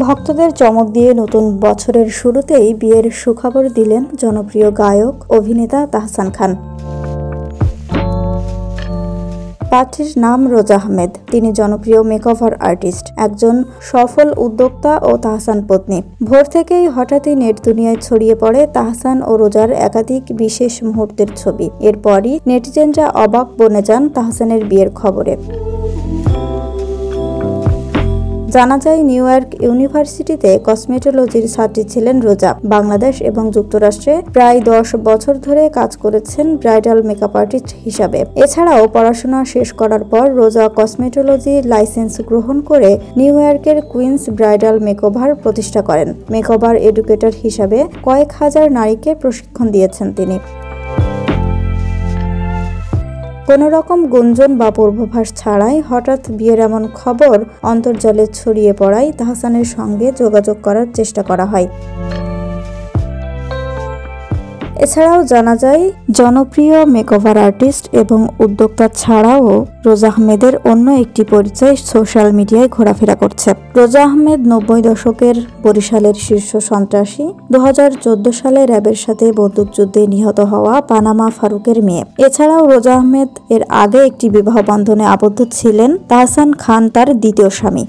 ভক্তদের চমক দিয়ে নতুন বছরের শুরুতেই বিয়ের সুখবর দিলেন জনপ্রিয় গায়ক অভিনেতা তাহসান খান। পাত্রীর নাম রোজা আহমেদ। তিনি জনপ্রিয় মেকওভার আর্টিস্ট, একজন সফল উদ্যোক্তা ও তাহসান পত্নী। ভোর থেকেই হঠাৎই নেট দুনিয়ায় ছড়িয়ে পড়ে তাহসান ও রোজার একাধিক বিশেষ মুহূর্তের ছবি। এরপরই নেটিজেনরা অবাক বনে যান তাহসানের বিয়ের খবরে। জানা যায়, নিউ ইয়র্ক ইউনিভার্সিটিতে কসমেটোলজির ছাত্রী ছিলেন রোজা। বাংলাদেশ এবং যুক্তরাষ্ট্রে প্রায় 10 বছর ধরে কাজ করেছেন ব্রাইডাল মেকআপ আর্টিস্ট হিসাবে। এছাড়াও পড়াশোনা শেষ করার পর রোজা কসমেটোলজি লাইসেন্স গ্রহণ করে নিউ ইয়র্কের কুইন্স ব্রাইডাল মেকওভার প্রতিষ্ঠা করেন। মেকওভার এডুকেটর হিসাবে কয়েক হাজার নারীকে প্রশিক্ষণ দিয়েছেন তিনি। কোনো রকম গুঞ্জন বা পূর্বাভাস ছাড়াই হঠাৎ বিয়ের এমন খবর অন্তর্জালে ছড়িয়ে পড়ায় তাহসানের সঙ্গে যোগাযোগ করার চেষ্টা করা হয়। এছাড়াও জানা যায়, জনপ্রিয় মেকওভার আর্টিস্ট এবং উদ্যোক্তা ছাড়াও রোজা আহমেদের অন্য একটি পরিচয় সোশ্যাল মিডিয়ায় ঘোরাফেরা করছে। রোজা আহমেদ 90 দশকের বরিশালের শীর্ষ সন্ত্রাসী। 2014 সালে র্যাবের সাথে বন্দুকযুদ্ধে নিহত হওয়া পানামা ফারুকের মেয়ে। এছাড়াও রোজা আহমেদ এর আগে একটি বিবাহ বন্ধনে আবদ্ধ ছিলেন। তাহসান খান তার দ্বিতীয় স্বামী।